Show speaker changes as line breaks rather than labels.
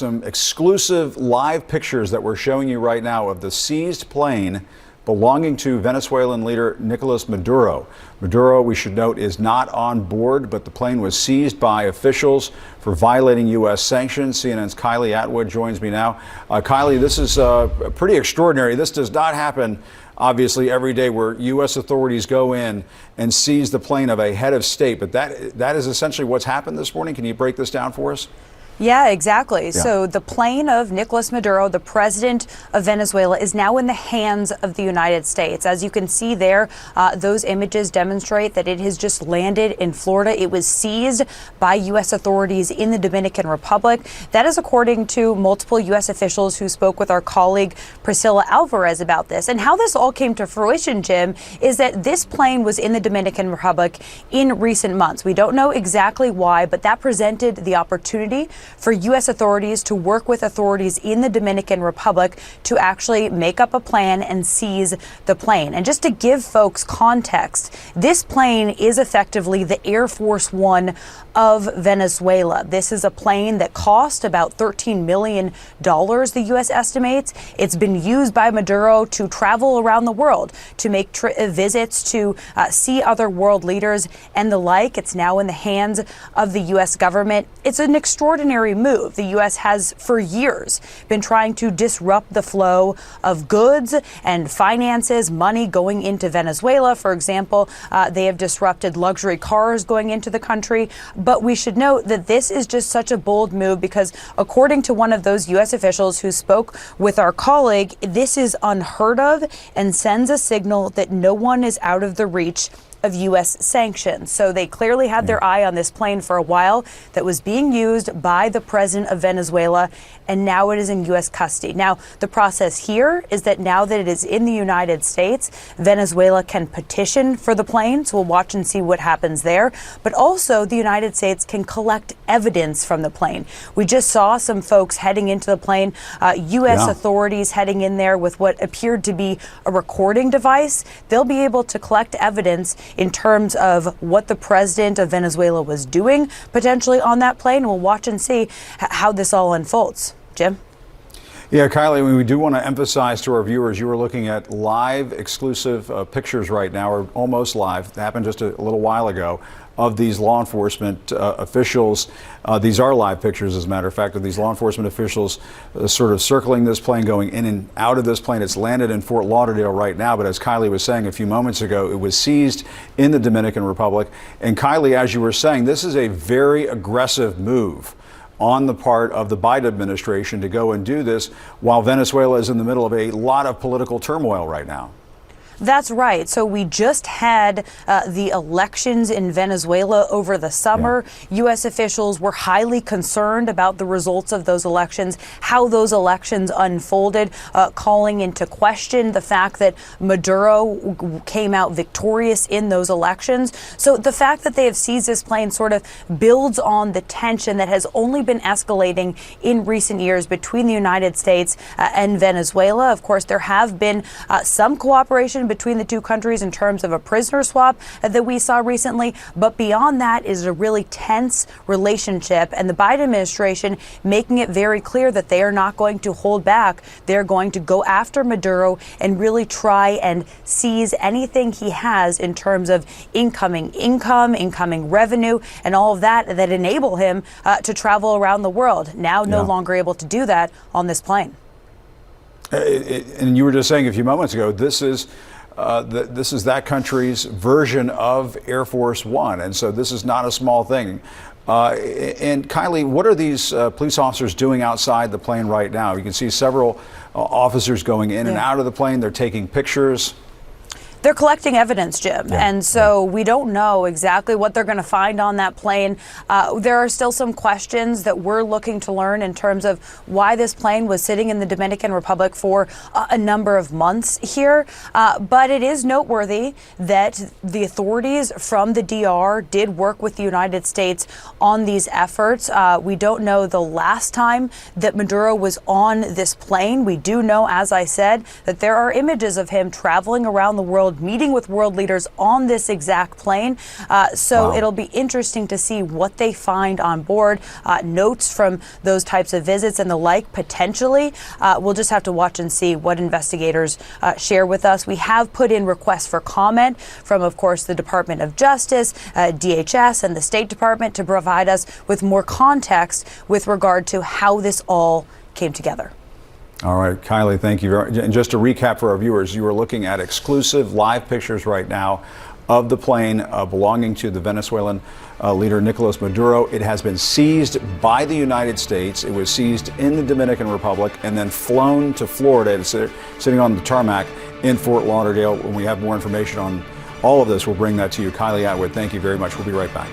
some exclusive live pictures that we're showing you right now of the seized plane belonging to Venezuelan leader Nicolas Maduro. Maduro, we should note, is not on board, but the plane was seized by officials for violating U.S. sanctions. CNN's Kylie Atwood joins me now. Kylie, this is pretty extraordinary. This does not happen, obviously, every day where U.S. authorities go in and seize the plane of a head of state. But that is essentially what's happened this morning. Can you break this down for us?
Yeah, exactly. So the plane of Nicolas Maduro, the president of Venezuela, is now in the hands of the United States. As you can see there, those images demonstrate that it has just landed in Florida. It was seized by U.S. authorities in the Dominican Republic. That is according to multiple U.S. officials who spoke with our colleague Priscilla Alvarez about this. And how this all came to fruition, Jim, is that this plane was in the Dominican Republic in recent months. We don't know exactly why, but that presented the opportunity for U.S. authorities to work with authorities in the Dominican Republic to actually make up a plan and seize the plane. And just to give folks context, this plane is effectively the Air Force One of Venezuela. This is a plane that cost about $13 million, the U.S. estimates. It's been used by Maduro to travel around the world, to make visits, to see other world leaders and the like. It's now in the hands of the U.S. government. It's an extraordinary move. The U.S. has for years been trying to disrupt the flow of goods and finances, money going into Venezuela. For example, they have disrupted luxury cars going into the country. But we should note that this is just such a bold move because, according to one of those U.S. officials who spoke with our colleague, this is unheard of and sends a signal that no one is out of the reach of U.S. sanctions. So they clearly had their eye on this plane for a while that was being used by the president of Venezuela, and now it is in U.S. custody. Now, the process here is that now that it is in the United States, Venezuela can petition for the plane. So we'll watch and see what happens there. But also, the United States can collect evidence from the plane. We just saw some folks heading into the plane, U.S. authorities heading in there with what appeared to be a recording device. They'll be able to collect evidence in terms of what the president of Venezuela was doing potentially on that plane. We'll watch and see how this all unfolds. Jim?
Yeah, Kylie, we do want to emphasize to our viewers, you are looking at live exclusive pictures right now, or almost live. It happened just a little while ago, of these law enforcement officials. These are live pictures, as a matter of fact, of these law enforcement officials sort of circling this plane, going in and out of this plane. It's landed in Fort Lauderdale right now, but as Kylie was saying a few moments ago, it was seized in the Dominican Republic. And Kylie, as you were saying, this is a very aggressive move on the part of the Biden administration to go and do this while Venezuela is in the middle of a lot of political turmoil right now.
That's right. So we just had the elections in Venezuela over the summer. U.S. officials were highly concerned about the results of those elections, how those elections unfolded, calling into question the fact that Maduro came out victorious in those elections. So the fact that they have seized this plane sort of builds on the tension that has only been escalating in recent years between the United States and Venezuela. Of course, there have been some cooperation between the two countries in terms of a prisoner swap that we saw recently. But beyond that is a really tense relationship, and the Biden administration making it very clear that they are not going to hold back. They're going to go after Maduro and really try and seize anything he has in terms of incoming revenue, and all of that enable him to travel around the world. Now no longer able to do that on this plane.
And you were just saying a few moments ago, this is that country's version of Air Force One. And so this is not a small thing. And Kylie, what are these police officers doing outside the plane right now? You can see several officers going in and out of the plane. They're taking pictures.
They're collecting evidence, Jim, and so we don't know exactly what they're going to find on that plane. There are still some questions that we're looking to learn in terms of why this plane was sitting in the Dominican Republic for a number of months here. But it is noteworthy that the authorities from the DR did work with the United States on these efforts. We don't know the last time that Maduro was on this plane. We do know, as I said, that there are images of him traveling around the world world, meeting with world leaders on this exact plane. So it'll be interesting to see what they find on board, notes from those types of visits and the like, potentially. We'll just have to watch and see what investigators share with us. We have put in requests for comment from, of course, the Department of Justice, DHS, and the State Department to provide us with more context with regard to how this all came together.
All right, Kylie, thank you very much. And just to recap for our viewers, you are looking at exclusive live pictures right now of the plane belonging to the Venezuelan leader Nicolas Maduro. It has been seized by the United States. It was seized in the Dominican Republic and then flown to Florida. It's sitting on the tarmac in Fort Lauderdale. When we have more information on all of this, we'll bring that to you. Kylie Atwood, thank you very much. We'll be right back.